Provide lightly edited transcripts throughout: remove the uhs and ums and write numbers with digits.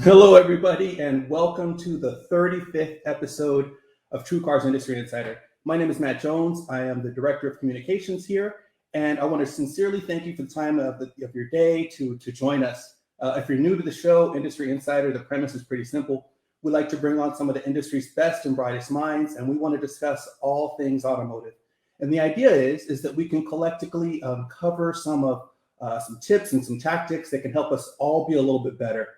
Hello, everybody, and welcome to the 35th episode of TrueCar's Industry Insider. My name is Matt Jones. I am the Director of Communications here, and I want to sincerely thank you for the time of your day to join us. If you're new to the show, Industry Insider, the premise is pretty simple. We like to bring on some of the industry's best and brightest minds, and we want to discuss all things automotive. And the idea is that we can collectively cover some tips and some tactics that can help us all be a little bit better.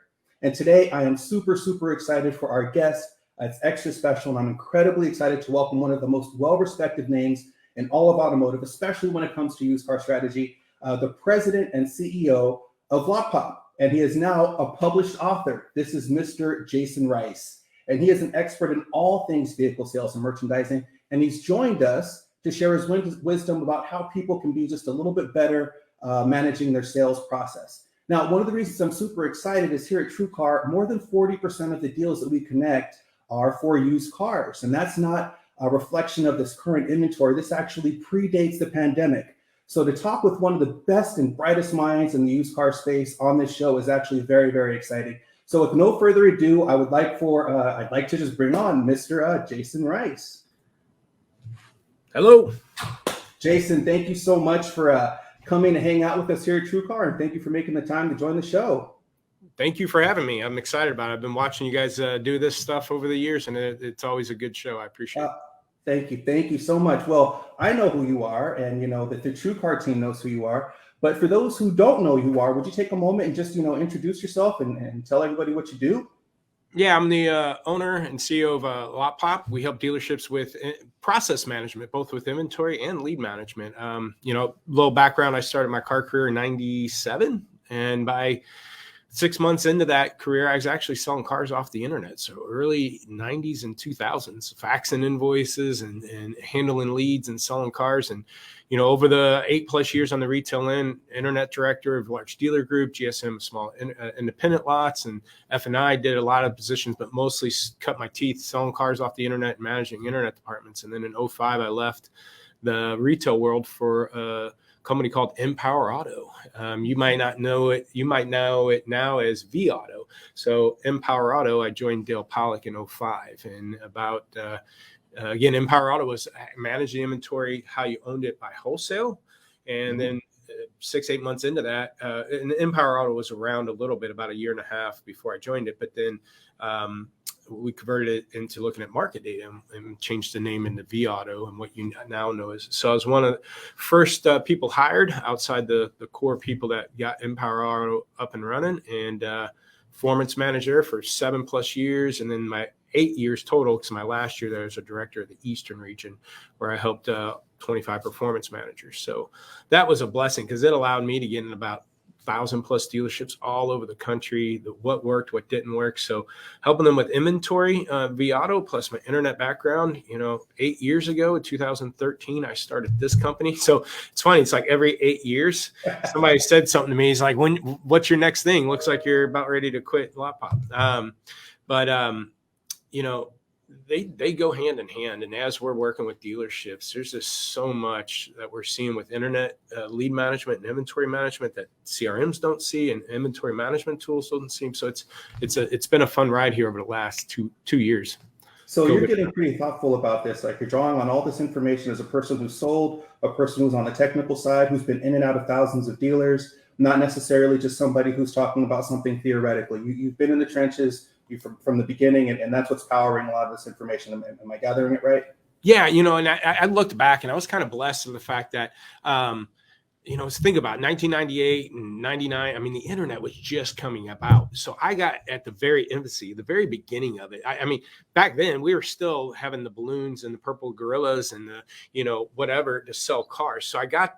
And today I am super excited for our guest. It's extra special, and I'm incredibly excited to welcome one of the most well-respected names in all of automotive, especially when it comes to used car strategy, the president and CEO of Lotpop. And he is now a published author. This is Mr. Jasen Rice. And he is an expert in all things vehicle sales and merchandising. And he's joined us to share his wisdom about how people can be just a little bit better managing their sales process. Now, one of the reasons I'm super excited is here at TrueCar, more than 40% of the deals that we connect are for used cars. And that's not a reflection of this current inventory. This actually predates the pandemic. So to talk with one of the best and brightest minds in the used car space on this show is actually very exciting. So with no further ado, I'd like to just bring on Mr. Jasen Rice. Hello. Jasen, thank you so much for coming to hang out with us here at TrueCar, and thank you for making the time to join the show. Thank you for having me. I'm excited about it. I've been watching you guys do this stuff over the years, and it's always a good show. I appreciate it. Thank you so much. Well, I know who you are, and you know that the TrueCar team knows who you are. But for those who don't know who you are, would you take a moment and just introduce yourself and tell everybody what you do? Yeah, I'm the owner and CEO of Lotpop. We help dealerships with process management, both with inventory and lead management. Little background, I started my car career in 97. And by 6 months into that career, I was actually selling cars off the internet. So early 90s and 2000s, faxing invoices and handling leads and selling cars. And, over the 8+ years on the retail end, internet director of a large dealer group, GSM, small independent lots, and F&I did a lot of positions, but mostly cut my teeth selling cars off the internet and managing internet departments. And then in 2005, I left the retail world for a company called Empower Auto. You might not know it. You might know it now as V Auto. So Empower Auto, I joined Dale Pollock in 2005. And about, again, Empower Auto was managing inventory, how you owned it by wholesale. And then 6-8 months into that, and Empower Auto was around a little bit, about a year and a half before I joined it. But then we converted it into looking at market data and changed the name into V Auto and what you now know as. So I was one of the first people hired outside the core people that got Empower Auto up and running, and performance manager for 7+ years. And then my 8 years total, because my last year there was a director of the Eastern region where I helped 25 performance managers. So that was a blessing because it allowed me to get in about 1,000+ dealerships all over the country, what worked, what didn't work. So helping them with inventory, V Auto, plus my internet background. 8 years ago, in 2013, I started this company. So it's funny. It's like every 8 years, somebody said something to me. He's like, what's your next thing? Looks like you're about ready to quit Lotpop. They go hand in hand. And as we're working with dealerships, there's just so much that we're seeing with internet lead management and inventory management that CRMs don't see and inventory management tools don't see. So it's been a fun ride here over the last two years. So you're getting pretty thoughtful about this. Like you're drawing on all this information as a person who's sold, a person who's on the technical side, who's been in and out of thousands of dealers, not necessarily just somebody who's talking about something theoretically. You've been in the trenches from the beginning, and that's what's powering a lot of this information. Am I gathering it right? Yeah, and I looked back and I was kind of blessed with the fact that, think about 1998 and 99. I mean, the internet was just coming about. So I got at the very infancy, the very beginning of it. I mean, back then we were still having the balloons and the purple gorillas and the, whatever to sell cars. So I got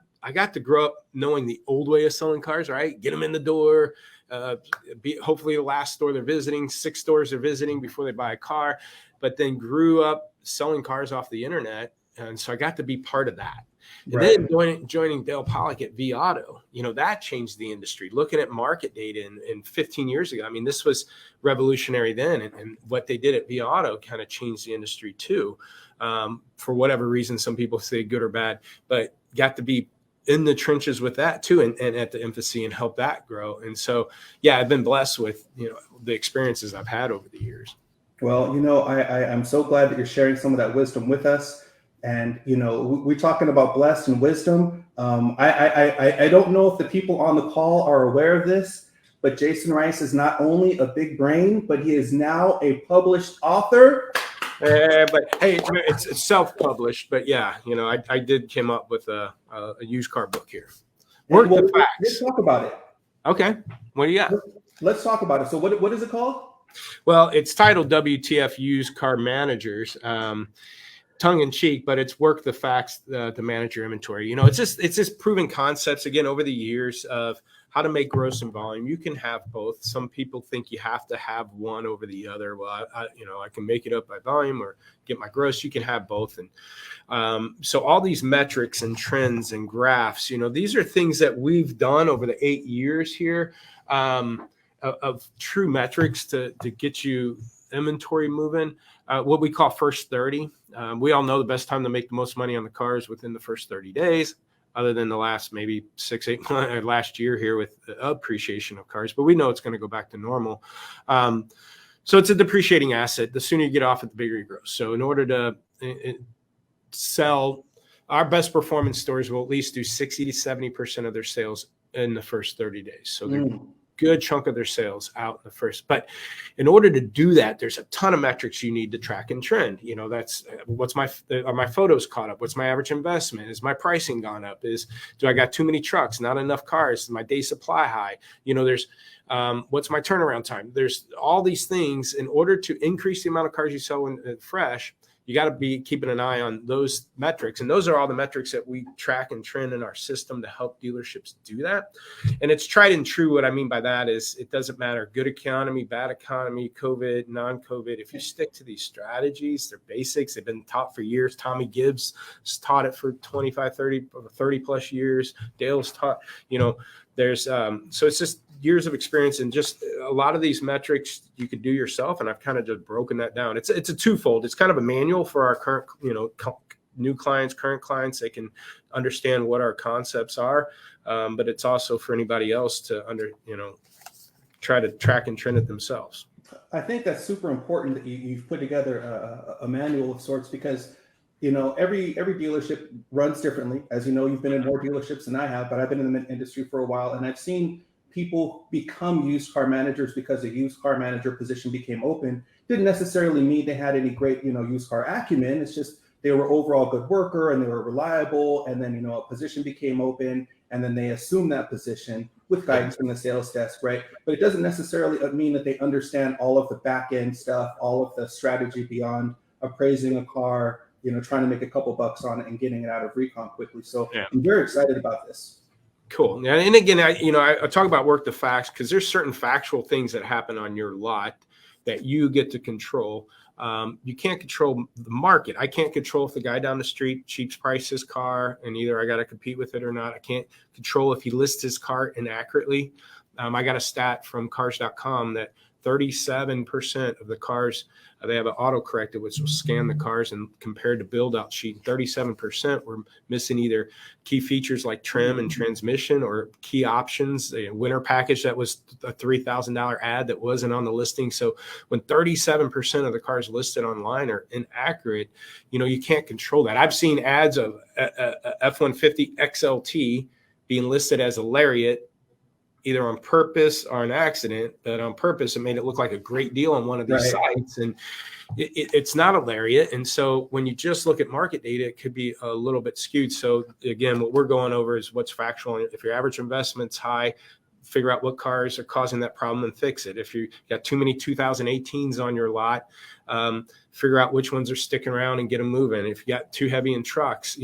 to grow up knowing the old way of selling cars, right? Get them in the door. Hopefully the last store they're visiting, 6 stores they're visiting before they buy a car, but then grew up selling cars off the internet. And so I got to be part of that. And right. Then joining Dale Pollock at V Auto, that changed the industry. Looking at market data in 15 years ago, I mean, this was revolutionary then. And what they did at V Auto kind of changed the industry too. For whatever reason, some people say good or bad, but got to be in the trenches with that too, and at the infancy, and help that grow. And so, yeah, I've been blessed with, the experiences I've had over the years. Well, I'm so glad that you're sharing some of that wisdom with us. And, we're talking about blessed and wisdom. I don't know if the people on the call are aware of this, but Jasen Rice is not only a big brain, but he is now a published author. But hey, it's self-published. But yeah, I did came up with a used car book here. Let's talk about it. Okay, what do you got? Let's talk about it. So what is it called? Well, it's titled WTF Used Car Managers. Tongue in cheek, but it's work the facts to manage your inventory. It's just proven concepts again over the years of how to make gross and volume. You can have both. Some people think you have to have one over the other. Well, I can make it up by volume or get my gross. You can have both. And so all these metrics and trends and graphs, these are things that we've done over the 8 years here of true metrics to get you inventory moving. What we call first 30. We all know the best time to make the most money on the car is within the first 30 days, other than the last maybe 6-8 months or last year here with the appreciation of cars. But we know it's going to go back to normal. So it's a depreciating asset. The sooner you get off it, the bigger you grow. So in order to sell, our best performance stores will at least do 60 to 70% of their sales in the first 30 days. So they're good chunk of their sales out in the first. But in order to do that, there's a ton of metrics you need to track and trend. That's are my photos caught up? What's my average investment? Is my pricing gone up? Do I got too many trucks? Not enough cars? Is my day supply high? There's what's my turnaround time? There's all these things. In order to increase the amount of cars you sell when fresh, you got to be keeping an eye on those metrics. And those are all the metrics that we track and trend in our system to help dealerships do that. And it's tried and true. What I mean by that is it doesn't matter good economy, bad economy, COVID, non-COVID. If you stick to these strategies, they're basics. They've been taught for years. Tommy Gibbs has taught it for 25, 30 plus years. Dale's taught, there's so it's just years of experience, and just a lot of these metrics you could do yourself. And I've kind of just broken that down. It's a twofold. It's kind of a manual for our current, new clients, current clients. They can understand what our concepts are. But it's also for anybody else to try to track and trend it themselves. I think that's super important that you've put together a manual of sorts, because every dealership runs differently. As you know, you've been in more dealerships than I have, but I've been in the industry for a while, and I've seen people become used car managers because a used car manager position became open. Didn't necessarily mean they had any great, used car acumen. It's just they were overall good worker and they were reliable. And then, a position became open, and then they assumed that position with guidance from the sales desk, right? But it doesn't necessarily mean that they understand all of the back end stuff, all of the strategy beyond appraising a car, trying to make a couple bucks on it and getting it out of recon quickly. So yeah. I'm very excited about this. Cool. And again, I talk about work the facts because there's certain factual things that happen on your lot that you get to control. You can't control the market. I can't control if the guy down the street cheap prices his car and either I got to compete with it or not. I can't control if he lists his car inaccurately. I got a stat from cars.com that 37% of the cars, they have an autocorrected, which will scan the cars, and compared to build out sheet, 37% were missing either key features like trim and transmission or key options, a winter package that was a $3,000 ad that wasn't on the listing. So when 37% of the cars listed online are inaccurate, you can't control that. I've seen ads of a F-150 XLT being listed as a Lariat, either on purpose or an accident, but on purpose, it made it look like a great deal on one of these sites. And it's not a Lariat. And so when you just look at market data, it could be a little bit skewed. So again, what we're going over is what's factual. If your average investment's high, figure out what cars are causing that problem and fix it. If you got too many 2018s on your lot, figure out which ones are sticking around and get them moving. If you got too heavy in trucks,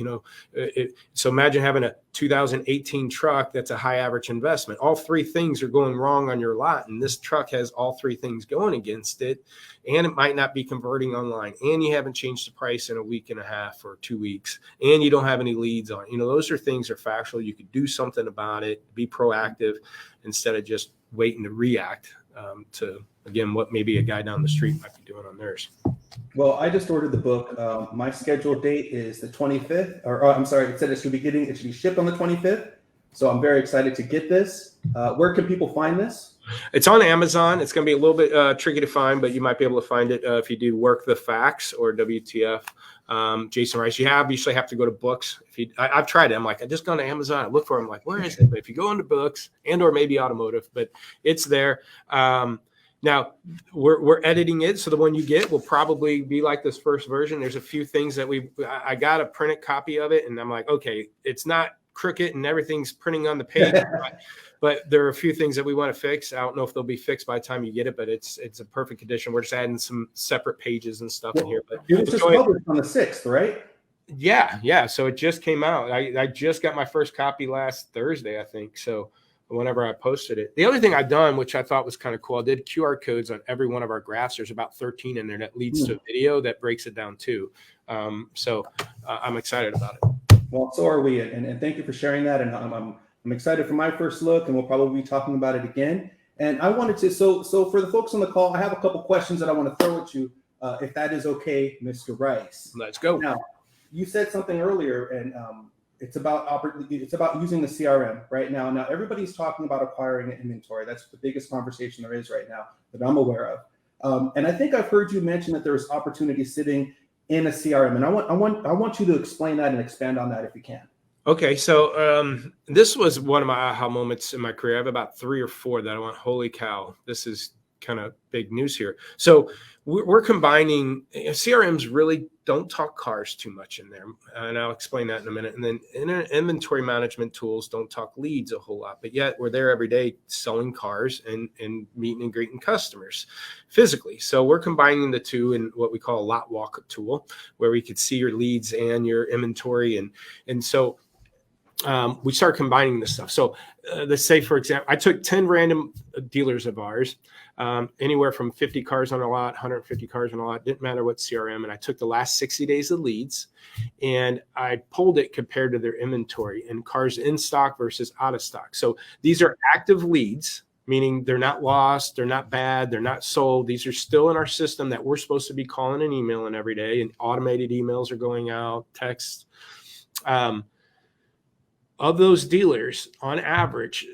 so imagine having a 2018 truck that's a high average investment. All three things are going wrong on your lot, and this truck has all three things going against it, and it might not be converting online, and you haven't changed the price in a week and a half or 2 weeks, and you don't have any leads on. Those are things that are factual. You could do something about it, be proactive instead of just waiting to react to, again, what maybe a guy down the street might be doing on theirs. Well, I just ordered the book. My scheduled date is the 25th, or I'm sorry, it said it should be shipped on the 25th. So I'm very excited to get this. Where can people find this? It's on Amazon. It's going to be a little bit tricky to find, but you might be able to find it if you do Work the Facts or WTF. Jasen Rice. You usually have to go to books. I've tried it. I'm like, I just gone to Amazon. I look for it. I'm like, where is it? But if you go into books or maybe automotive, but it's there. Now we're editing it, so the one you get will probably be like this first version. There's a few things that I got a printed copy of it, and I'm like, okay, it's not crooked and everything's printing on the page. But there are a few things that we want to fix. I don't know if they'll be fixed by the time you get it, but it's a perfect condition. We're just adding some separate pages and stuff in here. But it was just published on the 6th, right? Yeah. So it just came out. I just got my first copy last Thursday, I think. So whenever I posted it. The other thing I've done, which I thought was kind of cool, I did QR codes on every one of our graphs. There's about 13 in there that leads to a video that breaks it down too. So I'm excited about it. Well, so are we. And thank you for sharing that. And I'm excited for my first look, and we'll probably be talking about it again. And I wanted to, so for the folks on the call, I have a couple questions that I want to throw at you, if that is okay, Mr. Rice. Let's go. Now, you said something earlier, and it's about using the CRM right now. Now, everybody's talking about acquiring an inventory. That's the biggest conversation there is right now that I'm aware of. And I think I've heard you mention that there's opportunity sitting in a CRM, and I want you to explain that and expand on that if you can. Okay, so this was one of my aha moments in my career. I have about 3 or 4 that I went, holy cow, this is kind of big news here. So we're combining, CRMs really don't talk cars too much in there. And I'll explain that in a minute. And then inventory management tools don't talk leads a whole lot, but yet we're there every day selling cars and meeting and greeting customers physically. So we're combining the two in what we call a lot walk tool, where we could see your leads and your inventory. And so we start combining this stuff. So let's say, for example, I took 10 random dealers of ours, anywhere from 50 cars on a lot, 150 cars on a lot, didn't matter what CRM. And I took the last 60 days of leads and I pulled it compared to their inventory and cars in stock versus out of stock. So these are active leads, meaning they're not lost, they're not bad, they're not sold. These are still in our system that we're supposed to be calling and emailing every day, and automated emails are going out, text. Of those dealers, on average,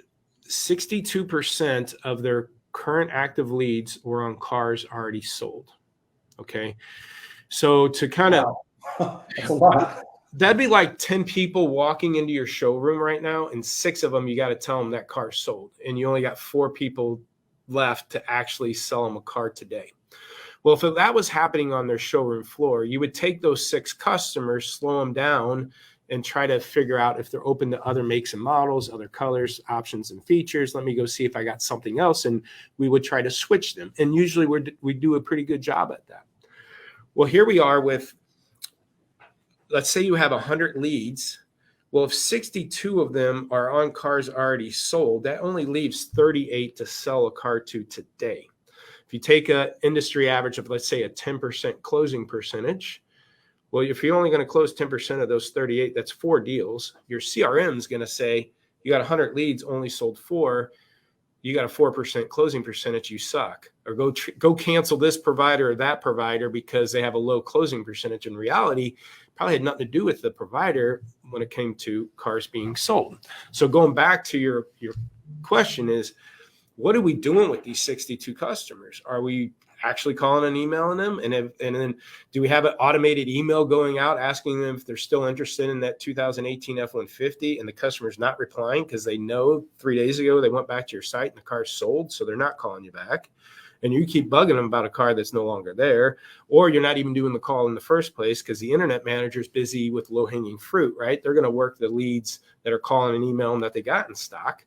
62% of their current active leads were on cars already sold. Okay. So to kind of, that's a lot. That'd be like 10 people walking into your showroom right now, and 6 of them, you got to tell them that car's sold. And you only got 4 people left to actually sell them a car today. Well, if that was happening on their showroom floor, you would take those 6 customers, slow them down, and try to figure out if they're open to other makes and models, other colors, options, and features. Let me go see if I got something else. And we would try to switch them. And usually we do a pretty good job at that. Well, here we are with, let's say you have 100 leads. Well, if 62 of them are on cars already sold, that only leaves 38 to sell a car to today. If you take an industry average of, let's say, a 10% closing percentage, well, if you're only going to close 10% of those 38, that's 4 deals. Your CRM is going to say, you got 100 leads, only sold 4. You got a 4% closing percentage, you suck. Or go cancel this provider or that provider because they have a low closing percentage. In reality, probably had nothing to do with the provider when it came to cars being sold. So going back to your question is, what are we doing with these 62 customers? Are we actually calling and emailing them? And then do we have an automated email going out asking them if they're still interested in that 2018 F-150, and the customer's not replying because they know 3 days ago they went back to your site and the car's sold, so they're not calling you back, and you keep bugging them about a car that's no longer there, or you're not even doing the call in the first place because the internet manager's busy with low-hanging fruit, right? They're going to work the leads that are calling and emailing that they got in stock.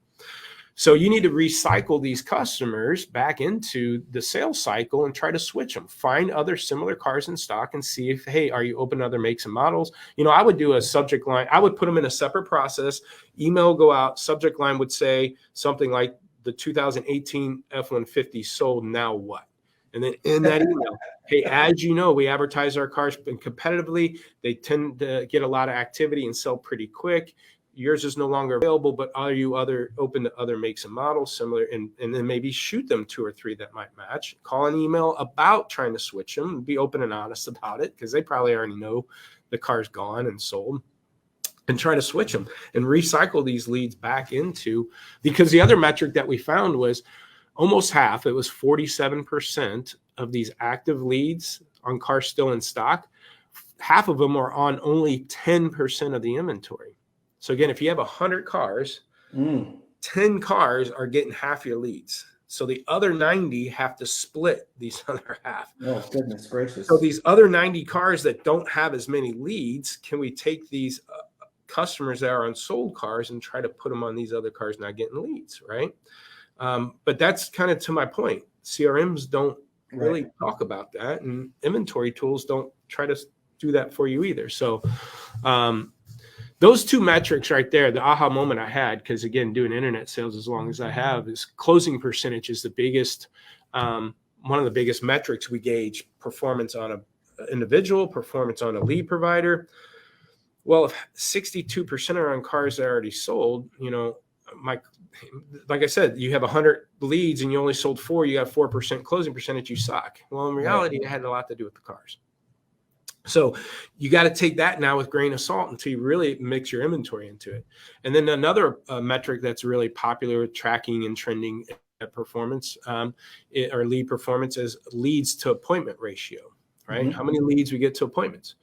So you need to recycle these customers back into the sales cycle and try to switch them. Find other similar cars in stock and see if, hey, are you open to other makes and models? You know, I would do a subject line. I would put them in a separate process. Email go out. Subject line would say something like the 2018 F-150 sold. Now what? And then in that email, hey, as you know, we advertise our cars competitively. They tend to get a lot of activity and sell pretty quick. yours is no longer available, but are you open to other makes and models similar? And then maybe shoot them 2 or 3 that might match. Call an email about trying to switch them. Be open and honest about it, because they probably already know the car's gone and sold. And try to switch them and recycle these leads back into, because the other metric that we found was almost half, it was 47% of these active leads on cars still in stock. Half of them are on only 10% of the inventory. So again, if you have 100 cars, 10 cars are getting half your leads. So the other 90 have to split these other half. Oh, goodness gracious. So these other 90 cars that don't have as many leads, can we take these customers that are on sold cars and try to put them on these other cars not getting leads, right? But that's kind of to my point. CRMs don't really talk about that, and inventory tools don't try to do that for you either. So those 2 metrics right there, the aha moment I had, because again, doing internet sales as long as I have, is closing percentage is the biggest, one of the biggest metrics we gauge. Performance on an individual, performance on a lead provider. Well, if 62% are on cars that are already sold, like I said, you have 100 leads and you only sold 4, you got 4% closing percentage, you suck. Well, in reality, it had a lot to do with the cars. So you got to take that now with a grain of salt until you really mix your inventory into it. And then another metric that's really popular with tracking and trending performance or lead performance is leads to appointment ratio, right? How many leads we get to appointments?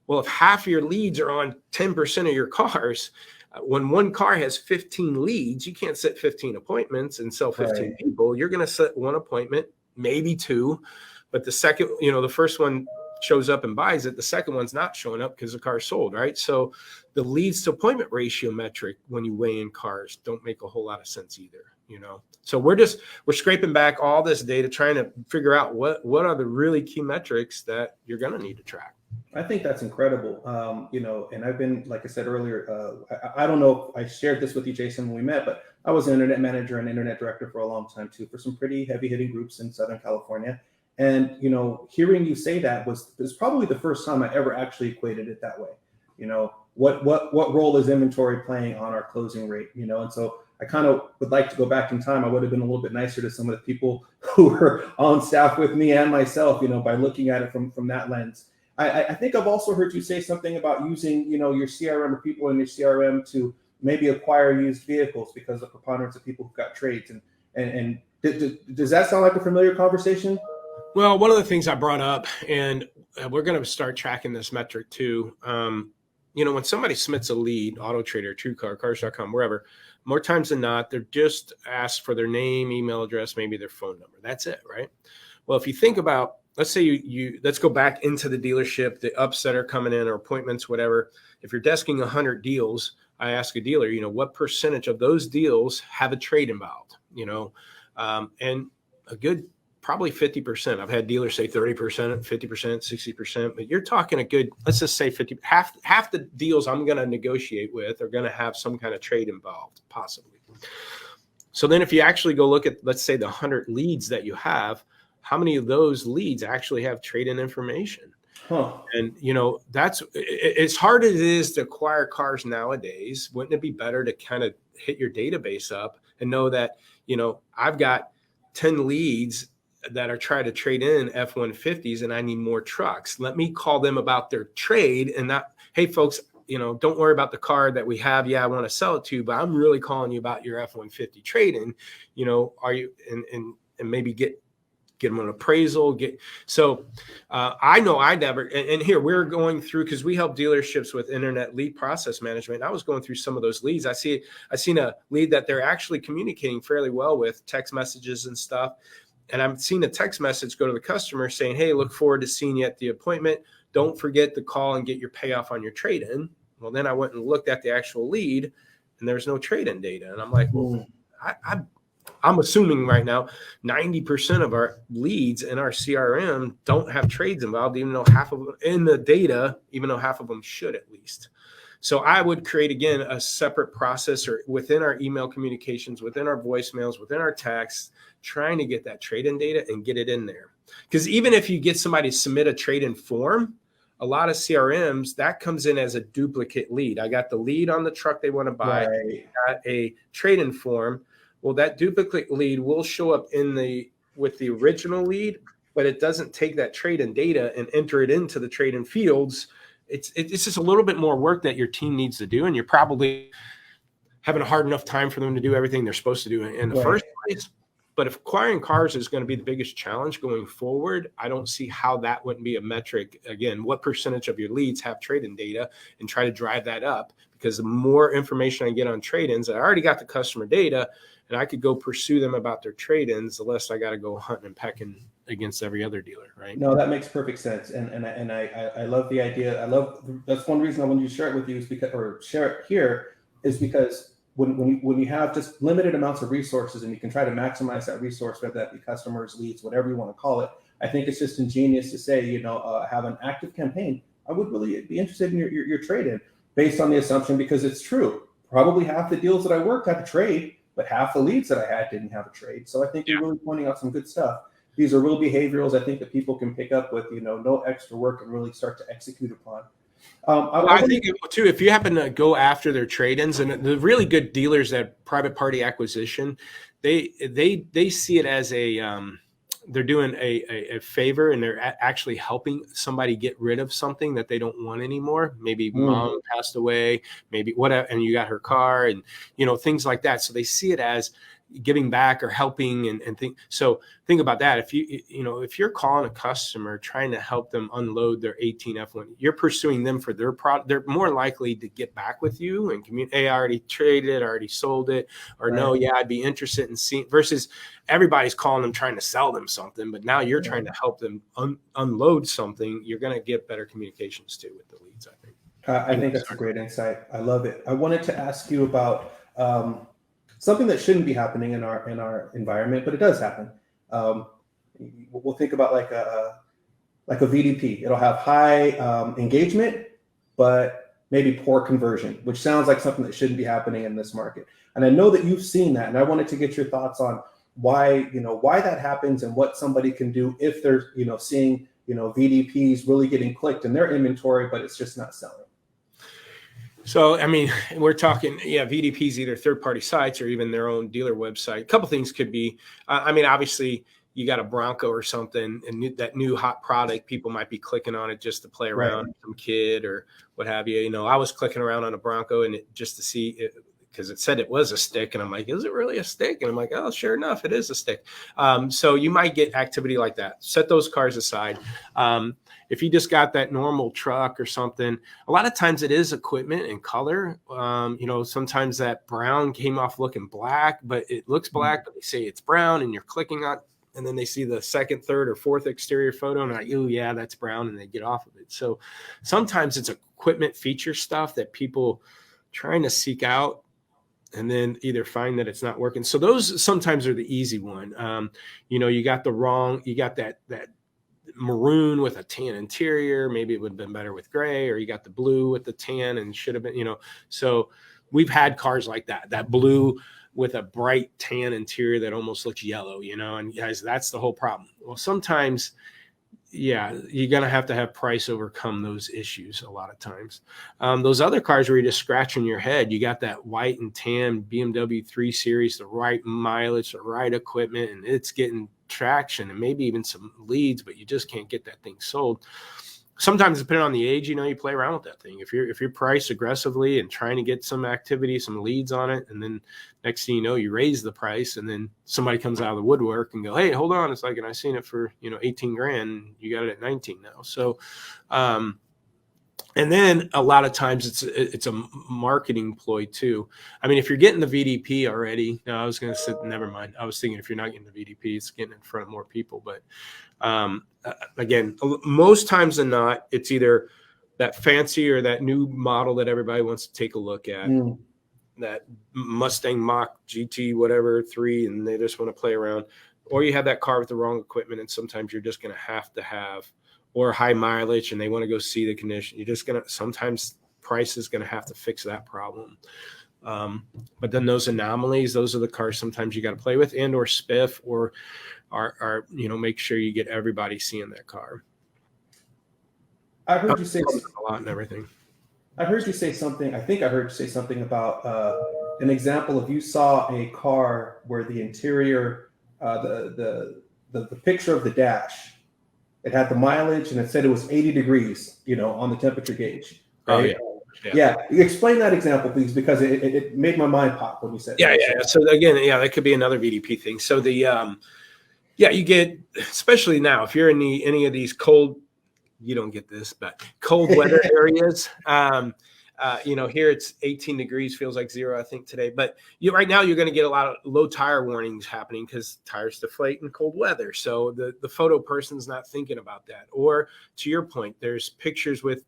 Well, if half of your leads are on 10% of your cars, when one car has 15 leads, you can't set 15 appointments and sell 15 people. You're going to set 1 appointment, maybe 2, but the second, the first one shows up and buys it. The second one's not showing up because the car's sold, right? So the leads to appointment ratio metric, when you weigh in cars, don't make a whole lot of sense either, So we're scraping back all this data, trying to figure out what are the really key metrics that you're going to need to track. I think that's incredible. And I've been, like I said earlier, I don't know if I shared this with you, Jason, when we met, but I was an internet manager and internet director for a long time too, for some pretty heavy hitting groups in Southern California. And, hearing you say that was probably the first time I ever actually equated it that way. What role is inventory playing on our closing rate, and so I kind of would like to go back in time. I would have been a little bit nicer to some of the people who were on staff with me and myself, by looking at it from that lens. I think I've also heard you say something about using, your CRM or people in your CRM to maybe acquire used vehicles because of the preponderance of people who've got trades. And does that sound like a familiar conversation? Well, one of the things I brought up, and we're going to start tracking this metric too. When somebody submits a lead, Auto Trader, TrueCar, Cars.com, wherever, more times than not, they're just asked for their name, email address, maybe their phone number. That's it, right? Well, if you think about, let's say let's go back into the dealership, the ups that are coming in or appointments, whatever. If you're desking 100 deals, I ask a dealer, what percentage of those deals have a trade involved, and a good, probably 50%. I've had dealers say 30%, 50%, 60%, but you're talking a good, let's just say 50, half the deals I'm going to negotiate with are going to have some kind of trade involved, possibly. So then if you actually go look at, let's say the 100 leads that you have, how many of those leads actually have trade-in information? And, that's, as hard as it is to acquire cars nowadays, wouldn't it be better to kind of hit your database up and know that, I've got 10 leads that are trying to trade in F-150s and I need more trucks. Let me call them about their trade and not, hey, folks, don't worry about the car that we have. Yeah, I want to sell it to you, but I'm really calling you about your F-150 trade-in. Are you, and maybe get them an appraisal. I know I never, and here we're going through, because we help dealerships with internet lead process management. I was going through some of those leads. I seen a lead that they're actually communicating fairly well with, text messages and stuff. And I've seen a text message go to the customer saying, hey, look forward to seeing you at the appointment. Don't forget to call and get your payoff on your trade-in. Well, then I went and looked at the actual lead and there's no trade-in data. And I'm like, well, I'm assuming right now 90% of our leads in our CRM don't have trades involved, even though half of them in the data, even though half of them should at least. So I would create, again, a separate process or within our email communications, within our voicemails, within our texts, trying to get that trade-in data and get it in there. Because even if you get somebody to submit a trade-in form, a lot of CRMs, that comes in as a duplicate lead. I got the lead on the truck they want to buy, Right. got a trade-in form. Well, that duplicate lead will show up with the original lead, but it doesn't take that trade-in data and enter it into the trade-in fields. It's just a little bit more work that your team needs to do, and you're probably having a hard enough time for them to do everything they're supposed to do in the first place. But if acquiring cars is going to be the biggest challenge going forward, I don't see how that wouldn't be a metric. Again, what percentage of your leads have trade-in data, and try to drive that up, because the more information I get on trade-ins, I already got the customer data and I could go pursue them about their trade-ins, the less I got to go hunting and pecking against every other dealer, right? No, that makes perfect sense. And I love the idea. That's one reason I wanted to share it with you, share it here, is because when you have just limited amounts of resources and you can try to maximize that resource, whether that be customers, leads, whatever you want to call it, I think it's just ingenious to say, have an active campaign. I would really be interested in your trade-in, based on the assumption, because it's true. Probably half the deals that I worked had a trade, but half the leads that I had didn't have a trade. So I think you're really pointing out some good stuff. These are real behaviorals I think that people can pick up with, no extra work, and really start to execute upon. I think too, if you happen to go after their trade-ins, and the really good dealers that private party acquisition, they see it as they're doing a favor, and they're actually helping somebody get rid of something that they don't want anymore. Maybe mom passed away, maybe whatever, and you got her car, and things like that. So they see it as giving back or helping, and think about that. If you're calling a customer trying to help them unload their 18 F1, you're pursuing them for their product, they're more likely to get back with you and communicate, hey, I already traded, I already sold it, or right. No, yeah, I'd be interested in seeing, versus everybody's calling them trying to sell them something, but now you're trying to help them unload something. You're going to get better communications too with the leads, I think. I think that's a great insight. I love it. I wanted to ask you about something that shouldn't be happening in our environment, but it does happen. We'll think about like a VDP. It'll have high engagement, but maybe poor conversion, which sounds like something that shouldn't be happening in this market. And I know that you've seen that, and I wanted to get your thoughts on why that happens, and what somebody can do if they're seeing VDPs really getting clicked in their inventory, but it's just not selling. So, I mean, we're talking, VDPs, either third-party sites or even their own dealer website. A couple things could be, obviously, you got a Bronco or something, and that new hot product, people might be clicking on it just to play around with some kid or what have you. I was clicking around on a Bronco and just to see it, because it said it was a stick, and I'm like, is it really a stick? And I'm like, oh, sure enough, it is a stick. So you might get activity like that. Set those cars aside. If you just got that normal truck or something, a lot of times it is equipment and color. Sometimes that brown came off looking black, but it looks black, but they say it's brown, and you're clicking on, and then they see the second, third, or fourth exterior photo, and they're like, oh yeah, that's brown, and they get off of it. So sometimes it's equipment feature stuff that people trying to seek out, and then either find that it's not working. So those sometimes are the easy one. You got that maroon with a tan interior. Maybe it would have been better with gray, or you got the blue with the tan and should have been, so we've had cars like that blue with a bright tan interior that almost looks yellow, and guys, that's the whole problem. Well, sometimes, you're going to have price overcome those issues a lot of times. Those other cars where you're just scratching your head, you got that white and tan BMW 3 Series, the right mileage, the right equipment, and it's getting traction and maybe even some leads, but you just can't get that thing sold. Sometimes, depending on the age, you play around with that thing. If you're priced aggressively and trying to get some activity, some leads on it, and then next thing you know, you raise the price, and then somebody comes out of the woodwork and go, hey, hold on, it's like, and I seen it for 18 grand, and you got it at 19 now. So, and then a lot of times it's a marketing ploy too. I mean, if you're getting the VDP already, no, I was going to say, never mind. I was thinking if you're not getting the VDP, it's getting in front of more people. But again, most times than not, it's either that fancy or that new model that everybody wants to take a look at, that Mustang Mach GT, whatever, 3, and they just want to play around. Or you have that car with the wrong equipment, and sometimes you're just going to have or high mileage, and they want to go see the condition. Sometimes price is going to have to fix that problem. But then those anomalies, those are the cars sometimes you got to play with, and or spiff, or are make sure you get everybody seeing that car. I heard you say a lot and everything. I heard you say something. I think I heard you say something about an example of you saw a car where the interior, the picture of the dash, it had the mileage and it said it was 80 degrees, on the temperature gauge, Oh right? yeah. Yeah. Explain that example, please, because it made my mind pop when you said Yeah, that. yeah. So again, yeah, that could be another VDP thing. So yeah, you get, especially now, if you're in any of these cold, you don't get this, but cold weather areas. Here it's 18 degrees, feels like zero, I think today. But right now you're going to get a lot of low tire warnings happening because tires deflate in cold weather. So the photo person's not thinking about that. Or to your point, there's pictures with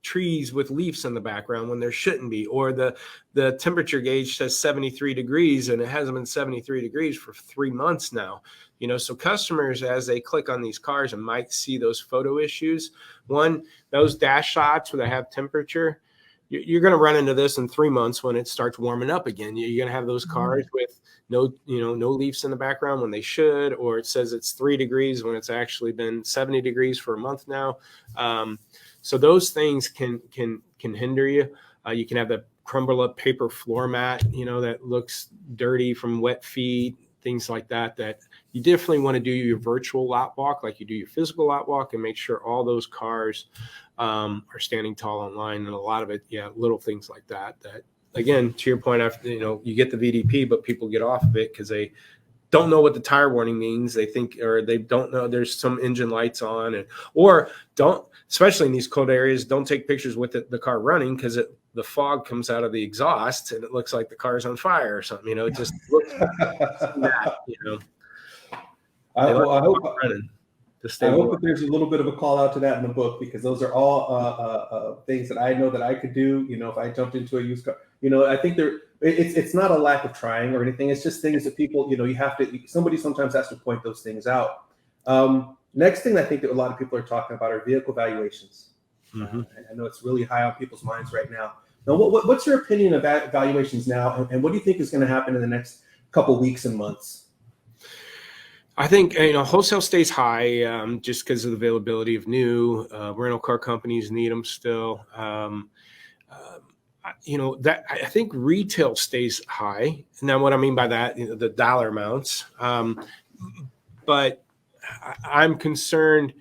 trees with leaves in the background when there shouldn't be, or the temperature gauge says 73 degrees and it hasn't been 73 degrees for 3 months now. So customers, as they click on these cars and might see those photo issues, one, those dash shots where they have temperature, you're going to run into this in 3 months when it starts warming up again. You're going to have those cars with no leaves in the background when they should, or it says it's 3 degrees when it's actually been 70 degrees for a month now. So those things can hinder you. You can have the crumble up paper floor mat, that looks dirty from wet feet, things like that, that you definitely want to do your virtual lot walk like you do your physical lot walk and make sure all those cars are standing tall on line. And a lot of it, little things like that, again, to your point, after, you get the VDP, but people get off of it because they don't know what the tire warning means. They think, or they don't know there's some engine lights on, or don't, especially in these cold areas, don't take pictures with the car running because the fog comes out of the exhaust and it looks like the car's on fire or something. It just looks bad, I hope that there's a little bit of a call out to that in the book, because those are all things that I know that I could do. If I jumped into a used car, I think it's not a lack of trying or anything. It's just things that people, somebody sometimes has to point those things out. Next thing I think that a lot of people are talking about are vehicle valuations. Mm-hmm. I know it's really high on people's minds right now. Now, what's your opinion of valuations now, and what do you think is going to happen in the next couple weeks and months? I think wholesale stays high just because of the availability of new rental car companies need them still. That I think retail stays high. Now, what I mean by that, the dollar amounts, but I'm concerned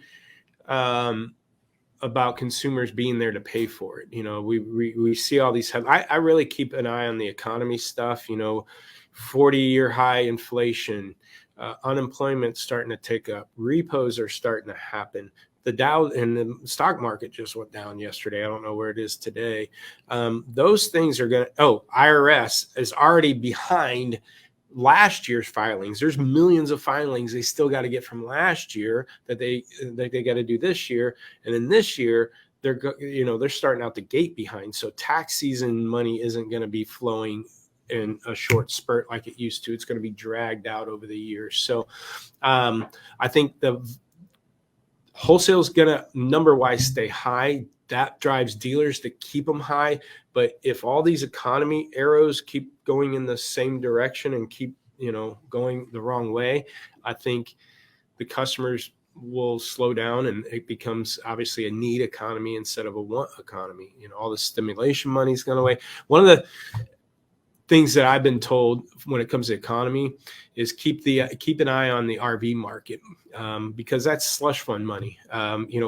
about consumers being there to pay for it. We see all these. I really keep an eye on the economy stuff. 40-year high inflation. Unemployment starting to tick up. Repos are starting to happen. The Dow and the stock market just went down yesterday. I don't know where it is today. Those things are going to, IRS is already behind last year's filings. There's millions of filings they still got to get from last year that they got to do this year. And then this year, they're starting out the gate behind. So tax season money isn't going to be flowing in a short spurt like it used to. It's going to be dragged out over the years. So I think the wholesale is going to number wise stay high. That drives dealers to keep them high. But if all these economy arrows keep going in the same direction and keep going the wrong way, I think the customers will slow down and it becomes obviously a need economy instead of a want economy. All the stimulation money is going away. One of the things that I've been told when it comes to economy is keep an eye on the RV market because that's slush fund money.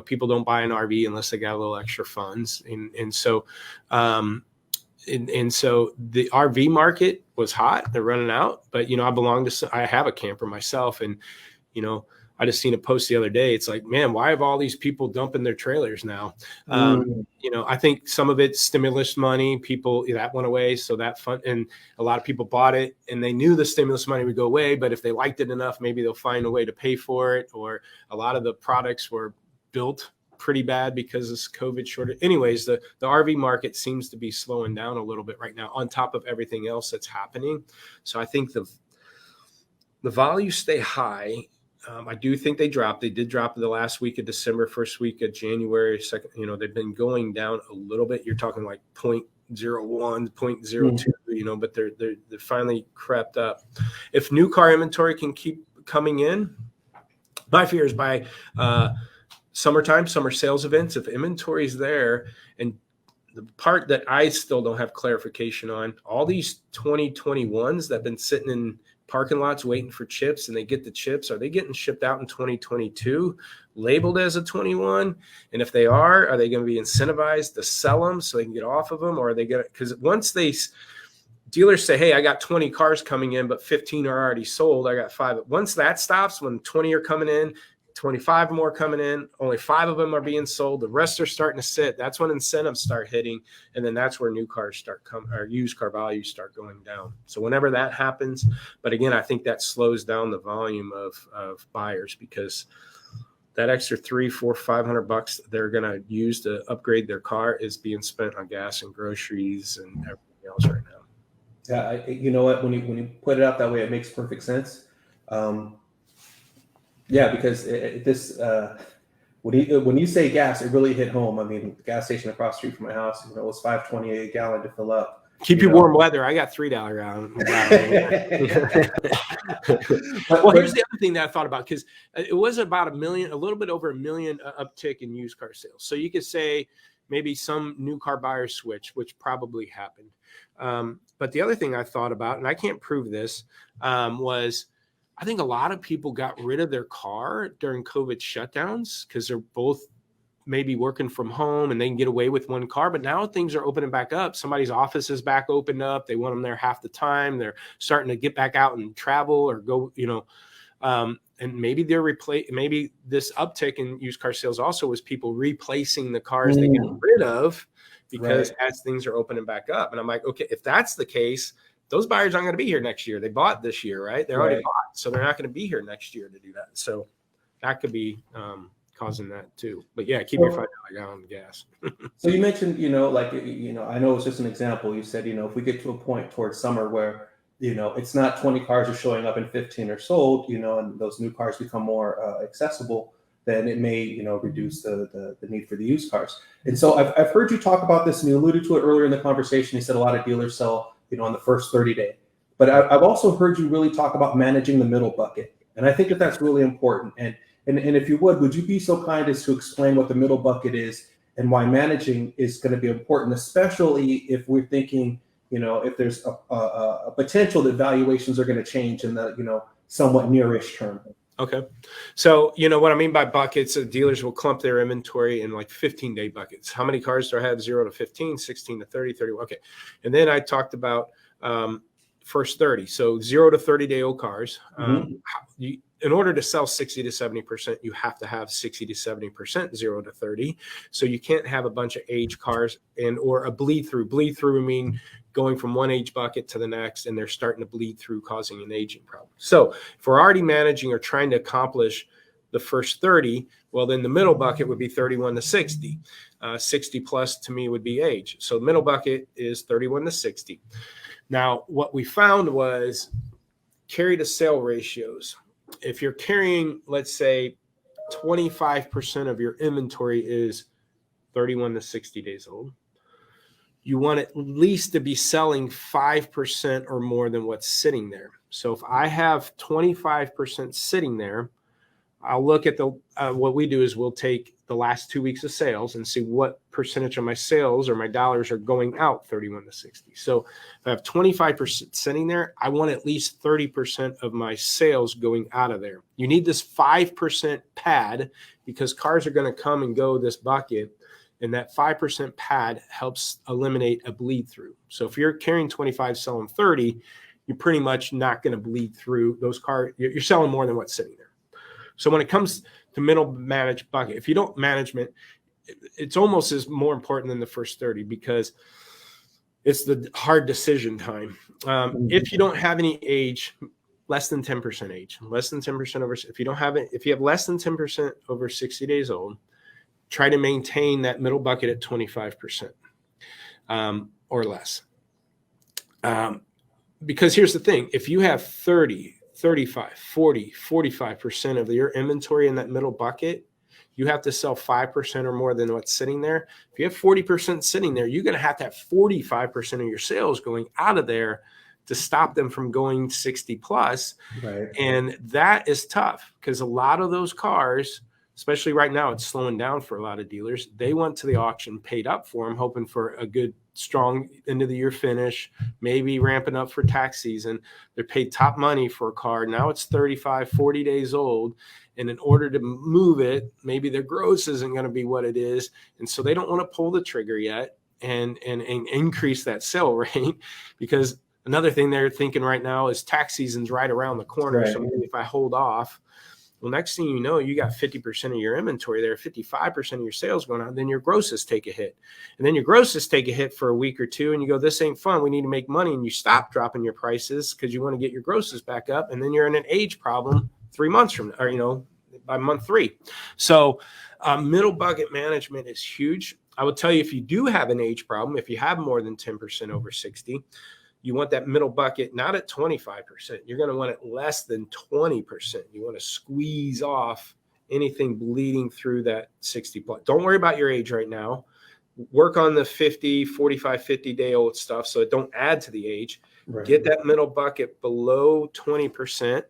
People don't buy an RV unless they got a little extra funds, and so the RV market was hot. They're running out, but I have a camper myself, and I just seen a post the other day. It's like, man, why have all these people dumping their trailers now? I think some of it's stimulus money. People that went away, so that fun, and a lot of people bought it, and they knew the stimulus money would go away. But if they liked it enough, maybe they'll find a way to pay for it. Or a lot of the products were built pretty bad because of COVID shortage. Anyways, the RV market seems to be slowing down a little bit right now, on top of everything else that's happening. So I think the values stay high. I do think they dropped. They did drop the last week of December, first week of January, second. They've been going down a little bit. You're talking like 0.01, 0.02, but they're finally crept up. If new car inventory can keep coming in, my fear is by summertime, summer sales events, if inventory is there, and the part that I still don't have clarification on, all these 2021s that have been sitting in parking lots waiting for chips, and they get the chips, are they getting shipped out in 2022 labeled as a 21? And if they are they going to be incentivized to sell them so they can get off of them? Or are they going to, because once dealers say, hey, I got 20 cars coming in, but 15 are already sold, I got 5. Once that stops, when 20 are coming in, 25 more coming in, only 5 of them are being sold, the rest are starting to sit, that's when incentives start hitting, and then that's where new cars start coming, or used car values start going down. So whenever that happens, but again, I think that slows down the volume of buyers, because that extra $300, $400, $500 they're going to use to upgrade their car is being spent on gas and groceries and everything else right now. Yeah, you know what? When you put it out that way, it makes perfect sense. Yeah, because when you say gas, it really hit home. I mean, the gas station across the street from my house, it was $5.28 a gallon to fill up. Keep you warm weather. I got $3 gallon. Well, here's the other thing that I thought about, because it was about a little bit over 1 million uptick in used car sales. So you could say maybe some new car buyers switch, which probably happened. But the other thing I thought about, and I can't prove this, was I think a lot of people got rid of their car during COVID shutdowns because they're both maybe working from home and they can get away with one car. But now things are opening back up. Somebody's office is back opened up. They want them there half the time. They're starting to get back out and travel or go, and maybe maybe this uptick in used car sales also was people replacing the cars they got rid of, because as things are opening back up. And I'm like, okay, if that's the case, those buyers aren't going to be here next year. They bought this year, right? They're already bought, so they're not going to be here next year to do that. So that could be causing that too. But yeah, keep your $5 gallon gas. So you mentioned, I know it's just an example. You said, if we get to a point towards summer where, it's not 20 cars are showing up and 15 are sold, and those new cars become more accessible, then it may, reduce the need for the used cars. And so I've heard you talk about this, and you alluded to it earlier in the conversation. You said a lot of dealers sell, on the first 30 day. But I've also heard you really talk about managing the middle bucket. And I think that that's really important. And if you would you be so kind as to explain what the middle bucket is and why managing is going to be important, especially if we're thinking, if there's a potential that valuations are going to change in the, somewhat nearish term. Okay. So, what I mean by buckets, dealers will clump their inventory in like 15-day buckets. How many cars do I have? 0 to 15, 16 to 30, 31. Okay. And then I talked about first 30. So 0 to 30-day-old cars. In order to sell 60 to 70%, you have to have 60 to 70% 0 to 30. So you can't have a bunch of age cars or a bleed through. Bleed through, I mean, going from one age bucket to the next, and they're starting to bleed through, causing an aging problem. So if we're already managing or trying to accomplish the first 30, well, then the middle bucket would be 31 to 60. 60 plus to me would be age. So the middle bucket is 31 to 60. Now, what we found was carry to sale ratios. If you're carrying, let's say, 25% of your inventory is 31 to 60 days old, you want at least to be selling 5% or more than what's sitting there. So if I have 25% sitting there, I'll look at what we do is we'll take the last 2 weeks of sales and see what percentage of my sales or my dollars are going out 31 to 60. So if I have 25% sitting there, I want at least 30% of my sales going out of there. You need this 5% pad because cars are going to come and go this bucket. And that 5% pad helps eliminate a bleed through. So if you're carrying 25, selling 30, you're pretty much not going to bleed through those cars. You're selling more than what's sitting there. So when it comes to middle managed bucket, if you don't management, it's almost as more important than the first 30 because it's the hard decision time. If you don't have any age, less than 10% age, less than 10% over. If you have less than 10% over 60 days old, try to maintain that middle bucket at 25% or less. Because here's the thing. If you have 30, 35, 40, 45% of your inventory in that middle bucket, you have to sell 5% or more than what's sitting there. If you have 40% sitting there, you're going to have 45% of your sales going out of there to stop them from going 60 plus. Right. And that is tough because a lot of those cars especially right now, it's slowing down for a lot of dealers. They went to the auction, paid up for them, hoping for a good, strong end of the year finish, maybe ramping up for tax season. They're paid top money for a car. Now it's 35, 40 days old. And in order to move it, maybe their gross isn't going to be what it is. And so they don't want to pull the trigger yet and increase that sale rate, because another thing they're thinking right now is tax season's right around the corner. Right. So maybe if I hold off, well, next thing you know, you got 50% of your inventory there, 55% of your sales going on, then your grosses take a hit. And then your grosses take a hit for a week or two, and you go, this ain't fun. We need to make money. And you stop dropping your prices because you want to get your grosses back up. And then you're in an age problem 3 months from, or, by month 3. So middle bucket management is huge. I would tell you, if you do have an age problem, if you have more than 10% over 60, you want that middle bucket not at 25%. You're going to want it less than 20%. You want to squeeze off anything bleeding through that 60 plus. Don't worry about your age right now. Work on the 50, 45, 50 day old stuff so it don't add to the age. Right. Get that middle bucket below 20%.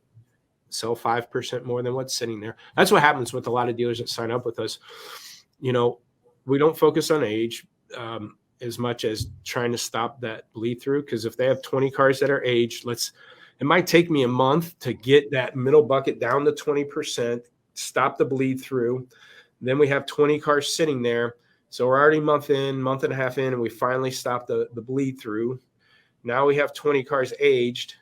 Sell 5% more than what's sitting there. That's what happens with a lot of dealers that sign up with us. We don't focus on age as much as trying to stop that bleed through. Because if they have 20 cars that are aged, it might take me a month to get that middle bucket down to 20%, stop the bleed through. Then we have 20 cars sitting there. So we're already month and a half in, and we finally stop the bleed through. Now we have 20 cars aged,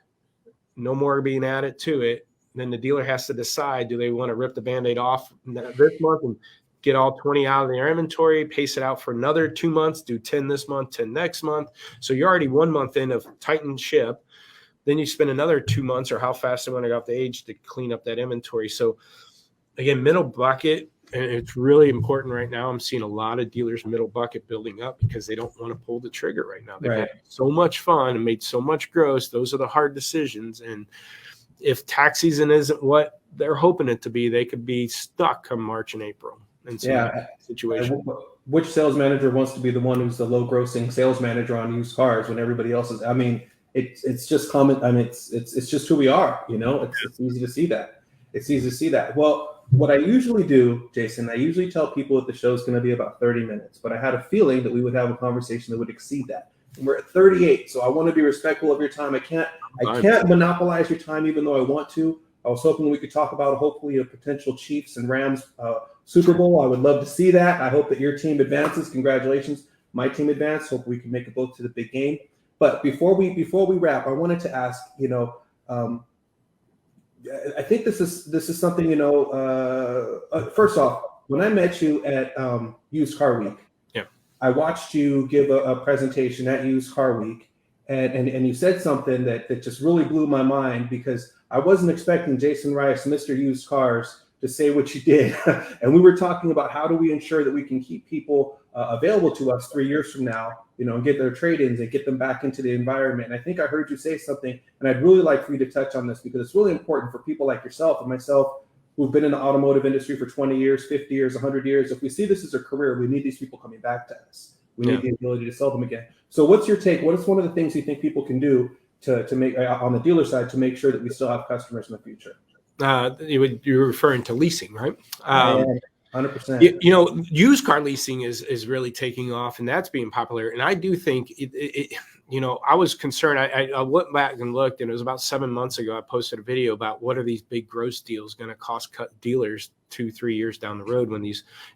no more being added to it. Then the dealer has to decide, do they want to rip the Band-Aid off this month and get all 20 out of their inventory, pace it out for another 2 months, do 10 this month, 10 next month. So you're already 1 month in of tighten ship. Then you spend another 2 months, or how fast they want to go off the age, to clean up that inventory. So again, middle bucket, and it's really important right now. I'm seeing a lot of dealers middle bucket building up because they don't want to pull the trigger right now. They've had so much fun and made so much gross. Those are the hard decisions. And if tax season isn't what they're hoping it to be, they could be stuck come March and April in some situation. Which sales manager wants to be the one who's the low grossing sales manager on used cars when everybody else is? I mean, it's just common. I mean, it's just who we are. It's easy to see that. It's easy to see that. Well, what I usually do, Jasen, I usually tell people that the show is going to be about 30 minutes, but I had a feeling that we would have a conversation that would exceed that. And we're at 38, so I want to be respectful of your time. I can't monopolize your time, even though I want to. I was hoping we could talk about hopefully a potential Chiefs and Rams Super Bowl. I would love to see that. I hope that your team advances. Congratulations, my team advanced. Hope we can make it both to the big game. But before we wrap, I wanted to ask, I think this is something, first off, when I met you at Used Car Week, I watched you give a presentation at Used Car Week, and you said something that just really blew my mind, because I wasn't expecting Jasen Rice, Mr. Used Cars, to say what you did. And we were talking about how do we ensure that we can keep people available to us 3 years from now, and get their trade-ins and get them back into the environment. And I think I heard you say something, and I'd really like for you to touch on this, because it's really important for people like yourself and myself who've been in the automotive industry for 20 years, 50 years, 100 years. If we see this as a career, we need these people coming back to us. We need the ability to sell them again. So what's your take? What is one of the things you think people can do to make on the dealer side to make sure that we still have customers in the future? You're referring to leasing, right? 100%. Used car leasing is really taking off, and that's being popular. And I do think I was concerned. I went back and looked, and it was about 7 months ago. I posted a video about what are these big gross deals going to cost dealers 2-3 years down the road,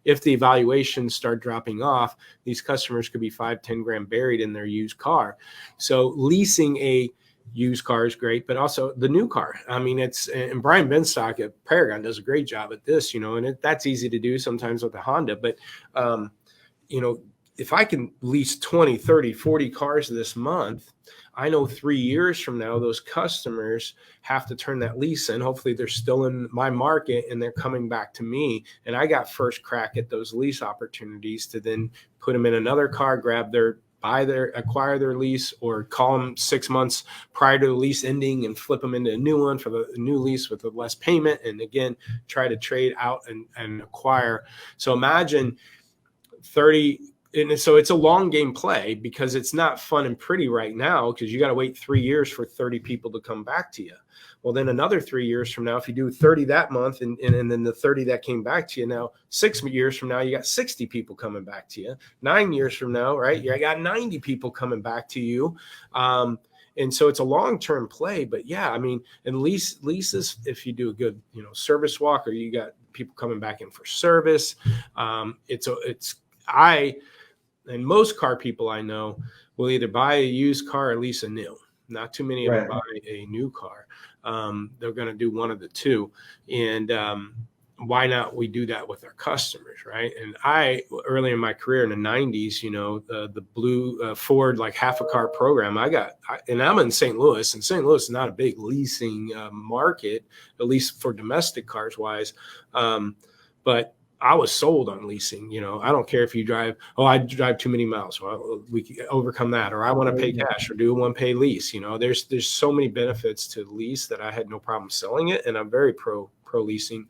if the valuations start dropping off, these customers could be 5-10 grand buried in their used car. So leasing a used car is great, but also the new car. I mean, and Brian Benstock at Paragon does a great job at this, and that's easy to do sometimes with a Honda. But, if I can lease 20, 30, 40 cars this month, I know 3 years from now, those customers have to turn that lease in. Hopefully they're still in my market and they're coming back to me. And I got first crack at those lease opportunities to then put them in another car, acquire their lease, or call them 6 months prior to the lease ending and flip them into a new one for the new lease with a less payment. And again, try to trade out and acquire. So imagine 30 and so it's a long game play because it's not fun and pretty right now because you got to wait 3 years for 30 people to come back to you. Well, then another 3 years from now, if you do 30 that month and then the 30 that came back to you, now 6 years from now, you got 60 people coming back to you. 9 years from now, right? You got 90 people coming back to you. And so it's a long-term play, but yeah, I mean, and leases, if you do a good, service walk, or you got people coming back in for service, and most car people I know will either buy a used car or lease a new. Not too many of them buy a new car. They're going to do one of the two. And why not we do that with our customers, right? And early in my career in the 90s, the blue Ford, like half a car program, and I'm in St. Louis, and St. Louis is not a big leasing market, at least for domestic cars wise. But I was sold on leasing. I don't care if you drive, I drive too many miles. Well, we can overcome that. Or I want to pay cash or do a one-pay lease. There's so many benefits to lease that I had no problem selling it. And I'm very pro leasing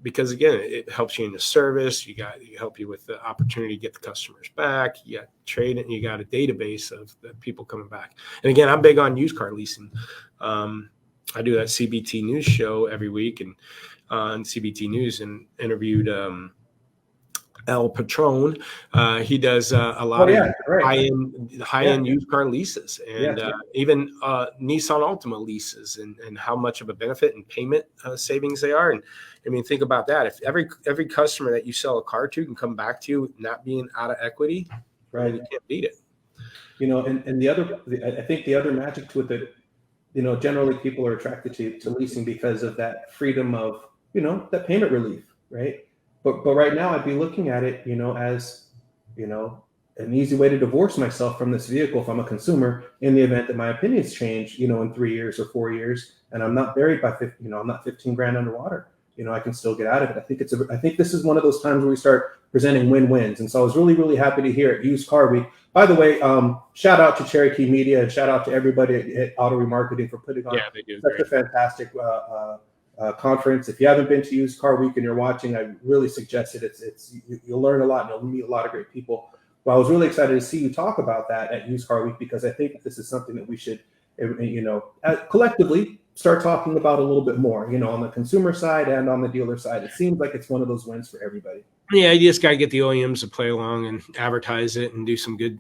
because, again, it helps you in the service. You help you with the opportunity to get the customers back. You got trade it, and you got a database of the people coming back. And again, I'm big on used car leasing. I do that CBT news show every week, and on CBT News, and interviewed El Patron. He does a lot of high-end used car leases, and even Nissan Altima leases, and how much of a benefit and payment savings they are. And I mean, think about that. If every customer that you sell a car to can come back to you not being out of equity, right? You can't beat it. And I think the other magic to it that, generally people are attracted to leasing because of that freedom of, that payment relief, right? But right now I'd be looking at it, as, an easy way to divorce myself from this vehicle if I'm a consumer in the event that my opinions change, in 3 years or 4 years, and I'm not buried by, I'm not 15 grand underwater. I can still get out of it. I think this is one of those times where we start presenting win-wins. And so I was really, really happy to hear at Used Car Week. By the way, shout out to Cherokee Media and shout out to everybody at Auto Remarketing for putting on such a fantastic conference. If you haven't been to Used Car Week and you're watching, I really suggest it. You'll learn a lot and you'll meet a lot of great people. But I was really excited to see you talk about that at Used Car Week because I think this is something that we should, collectively start talking about a little bit more, on the consumer side and on the dealer side. It seems like it's one of those wins for everybody. Yeah, you just got to get the OEMs to play along and advertise it and do some good,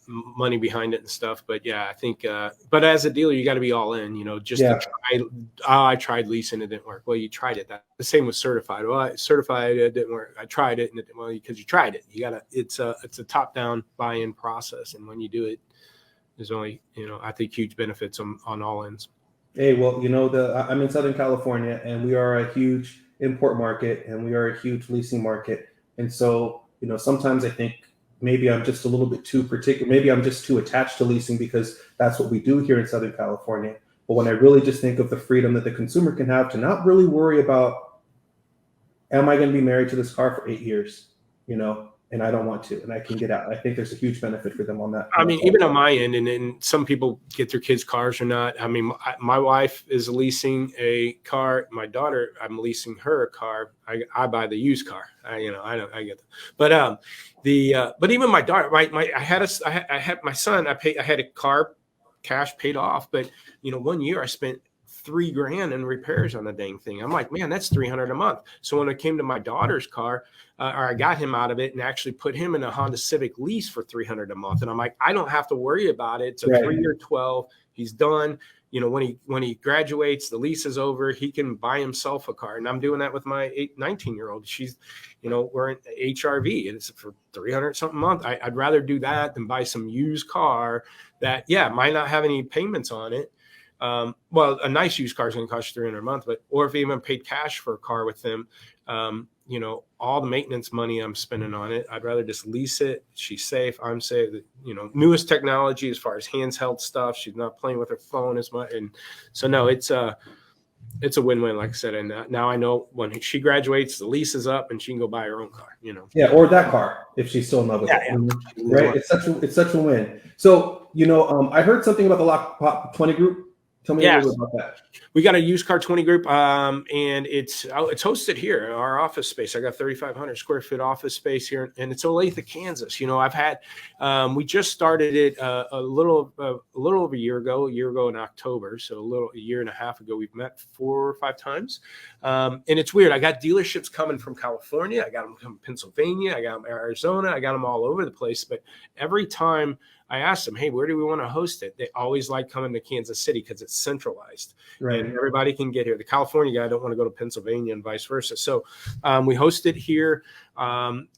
money behind it and stuff. But yeah, I think, but as a dealer, you got to be all in, to try. I tried leasing, it didn't work. Well, you tried it. The same with certified. Well, certified, it didn't work. I tried it, and because you tried it, it's a top-down buy-in process. And when you do it, there's only, I think huge benefits on all ends. Hey, well, I'm in Southern California, and we are a huge import market, and we are a huge leasing market. And so, sometimes I think maybe I'm just a little bit too particular. Maybe I'm just too attached to leasing because that's what we do here in Southern California. But when I really just think of the freedom that the consumer can have to not really worry about, am I going to be married to this car for 8 years, and I don't want to, and I can get out. I think there's a huge benefit for them on that. I mean, even on my end, and some people get their kids' cars or not. I mean, my wife is leasing a car. My daughter, I'm leasing her a car. I buy the used car. I get that. But even my daughter, I had my son. I had a car cash paid off, but 1 year I spent $3,000 in repairs on the dang thing. I'm like, man, that's $300 a month. So when it came to my daughter's car, or I got him out of it and actually put him in a Honda Civic lease for $300 a month. And I'm like, I don't have to worry about it. It's a 3-year 12. He's done. When he graduates, the lease is over. He can buy himself a car. And I'm doing that with my 19-year-old. She's, we're in HRV and it's for $300 something a month. I'd rather do that than buy some used car that, might not have any payments on it. Well, a nice used car is going to cost you $300 a month, or if you even paid cash for a car with them, all the maintenance money I'm spending on it, I'd rather just lease it. She's safe. I'm safe. Newest technology as far as handheld stuff. She's not playing with her phone as much. And so, no, it's a win-win, like I said. And now I know when she graduates, the lease is up and she can go buy her own car, Yeah. Or that car if she's still in love with it. Right. It's such a win. So, I heard something about the Lotpop 20 group. Tell me a Yeah, little bit about that. we got a used car 20 group, and it's hosted here, our office space. I got 3,500 square foot office space here, and it's Olathe, Kansas. I've had we just started it a little over a year ago in October, so a year and a half ago. We've met 4 or 5 times, and it's weird. I got dealerships coming from California, I got them from Pennsylvania, I got them Arizona, I got them all over the place. But every time I asked them, hey, where do we want to host it? They always like coming to Kansas City because it's centralized. Right. And everybody can get here. The California guy don't want to go to Pennsylvania and vice versa. So we host it here.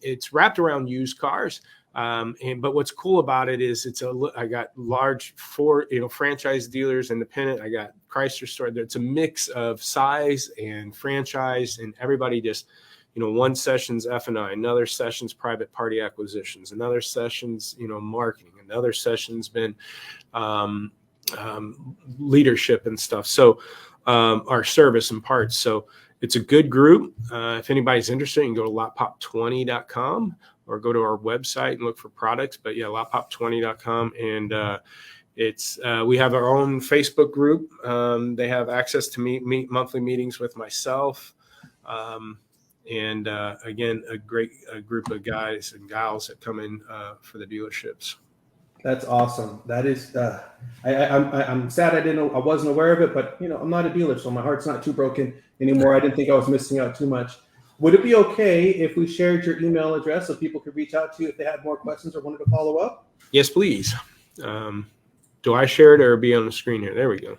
It's wrapped around used cars. But what's cool about it is I got large 4 franchise dealers, independent. I got Chrysler store. It's a mix of size and franchise, and everybody just, one session's F&I, another session's private party acquisitions, another session's, marketing, another session's been leadership and stuff. So our service and parts. So it's a good group. If anybody's interested, you can go to lotpop20.com or go to our website and look for products. But yeah, lotpop20.com. And we have our own Facebook group. They have access to meet monthly meetings with myself. And again, a great group of guys and gals that come in for the dealerships. That's awesome. That is, I'm sad I wasn't aware of it, but I'm not a dealer, so my heart's not too broken anymore. I didn't think I was missing out too much. Would it be okay if we shared your email address so people could reach out to you if they had more questions or wanted to follow up? Yes, please. Do I share it or be on the screen here? There we go.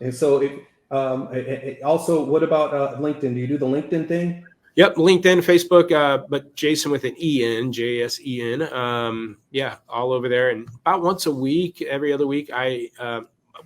And so, also, what about LinkedIn? Do you do the LinkedIn thing? Yep, LinkedIn, Facebook, but Jasen with an E-N, J-S-E-N. Yeah, all over there. And about once a week, every other week,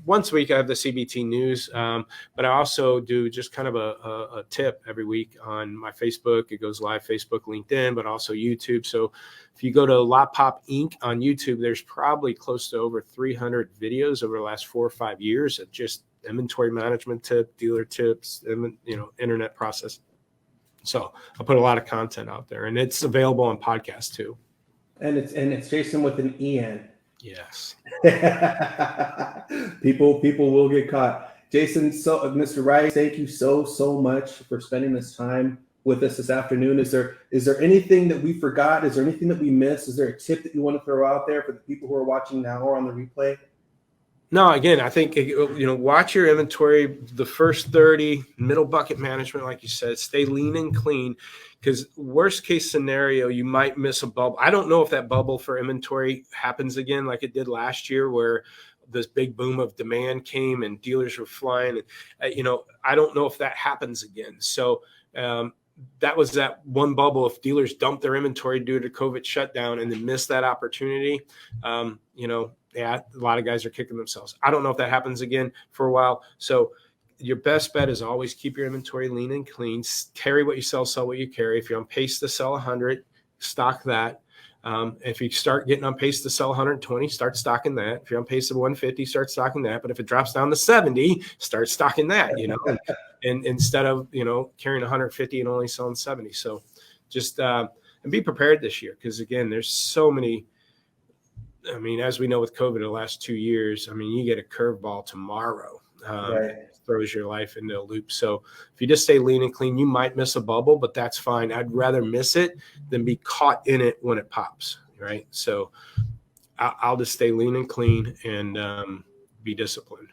once a week I have the CBT news, but I also do just kind of a tip every week on my Facebook. It goes live, Facebook, LinkedIn, but also YouTube. So if you go to Lotpop Inc. on YouTube, there's probably close to over 300 videos over the last 4 or 5 years of just inventory management tip, dealer tips, internet process. So I put a lot of content out there, and it's available on podcasts too. And it's Jasen with an E-N. Yes. People will get caught. Jasen, so Mr. Rice, thank you so much for spending this time with us this afternoon. Is there anything that we forgot? Is there anything that we missed? Is there a tip that you want to throw out there for the people who are watching now or on the replay? No, again, I think, watch your inventory, the first 30, middle bucket management, like you said, stay lean and clean, because worst case scenario, you might miss a bubble. I don't know if that bubble for inventory happens again like it did last year, where this big boom of demand came and dealers were flying. And, I don't know if that happens again. So that was that one bubble. If dealers dump their inventory due to COVID shutdown and then miss that opportunity, yeah, a lot of guys are kicking themselves. I don't know if that happens again for a while. So your best bet is always keep your inventory lean and clean. Carry what you sell what you carry. If you're on pace to sell 100, stock that. If you start getting on pace to sell 120, start stocking that. If you're on pace of 150, start stocking that. But if it drops down to 70, start stocking that, and instead of, carrying 150 and only selling 70. So just and be prepared this year, because, again, there's so many. I mean, as we know with COVID the last 2 years, I mean, you get a curveball tomorrow. Right. Throws your life into a loop. So if you just stay lean and clean, you might miss a bubble, but that's fine. I'd rather miss it than be caught in it when it pops, right? So I'll just stay lean and clean and be disciplined.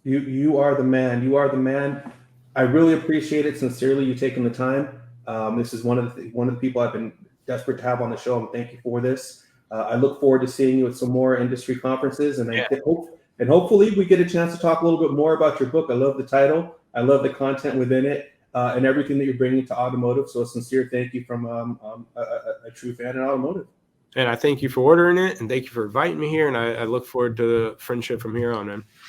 You are the man. You are the man. I really appreciate it. Sincerely, you taking the time. This is one of the people I've been desperate to have on the show, and thank you for this. I look forward to seeing you at some more industry conferences, and hopefully we get a chance to talk a little bit more about your book. I love the title. I love the content within it, and everything that you're bringing to automotive. So a sincere thank you from a true fan in automotive. And I thank you for ordering it, and thank you for inviting me here. And I look forward to the friendship from here on, man.